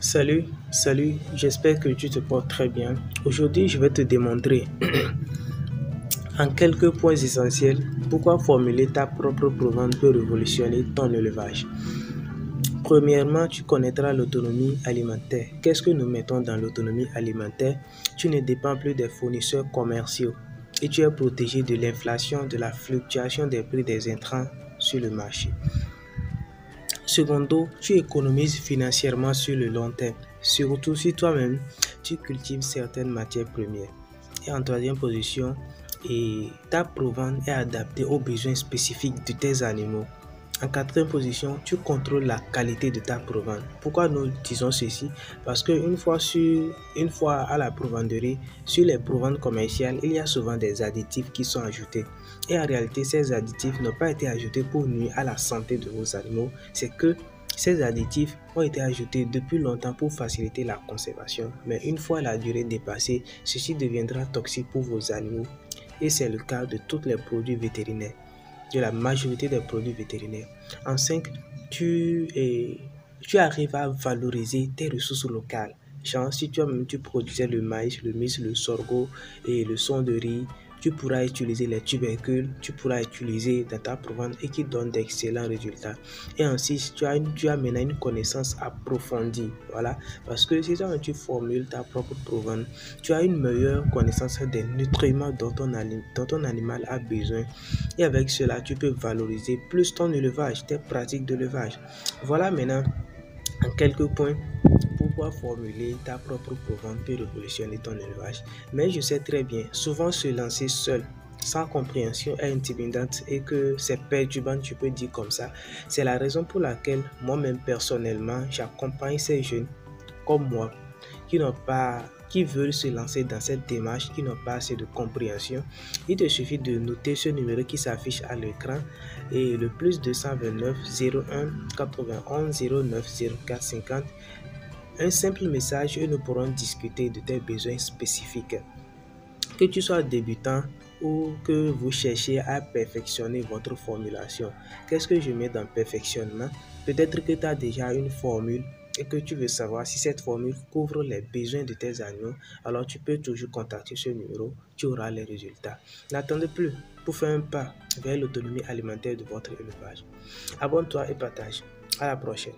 Salut, j'espère que tu te portes très bien. Aujourd'hui, je vais te démontrer en quelques points essentiels pourquoi formuler ta propre provende peut révolutionner ton élevage. Premièrement, tu connaîtras l'autonomie alimentaire. Qu'est-ce que nous mettons dans l'autonomie alimentaire? Tu ne dépends plus des fournisseurs commerciaux et tu es protégé de l'inflation, de la fluctuation des prix des intrants sur le marché. Secondo, tu économises financièrement sur le long terme, surtout si toi-même tu cultives certaines matières premières. Et en troisième position, ta provende est adaptée aux besoins spécifiques de tes animaux. En quatrième position, tu contrôles la qualité de ta provende. Pourquoi nous disons ceci? Parce qu'une fois à la provanderie, sur les provandes commerciales, il y a souvent des additifs qui sont ajoutés. Et en réalité, ces additifs n'ont pas été ajoutés pour nuire à la santé de vos animaux. C'est que ces additifs ont été ajoutés depuis longtemps pour faciliter la conservation. Mais une fois la durée dépassée, ceci deviendra toxique pour vos animaux. Et c'est le cas de tous les produits vétérinaires, de la majorité des produits vétérinaires. En 5, tu arrives à valoriser tes ressources locales. Genre, si toi-même tu produisais le maïs, le mil, le sorgho et le son de riz, tu pourras utiliser les tubercules, tu pourras utiliser dans ta provende et qui donne d'excellents résultats. Et ensuite, tu as maintenant une connaissance approfondie. Voilà. Parce que si tu formules ta propre provende, tu as une meilleure connaissance des nutriments dont ton animal a besoin. Et avec cela, tu peux valoriser plus ton élevage, tes pratiques d'élevage. Voilà maintenant en quelques points pourquoi formuler ta propre provende peut révolutionner ton élevage. Mais je sais très bien, souvent se lancer seul, sans compréhension est intimidante et que c'est perturbant, tu peux dire comme ça. C'est la raison pour laquelle moi-même personnellement, j'accompagne ces jeunes comme moi qui veulent se lancer dans cette démarche, qui n'ont pas assez de compréhension. Il te suffit de noter ce numéro qui s'affiche à l'écran et le plus 229 01 91 09 04 50. Un simple message et nous pourrons discuter de tes besoins spécifiques. Que tu sois débutant ou que vous cherchiez à perfectionner votre formulation. Qu'est-ce que je mets dans perfectionnement? Peut-être que tu as déjà une formule et que tu veux savoir si cette formule couvre les besoins de tes animaux, alors tu peux toujours contacter ce numéro, tu auras les résultats. N'attendez plus pour faire un pas vers l'autonomie alimentaire de votre élevage. Abonne-toi et partage. À la prochaine.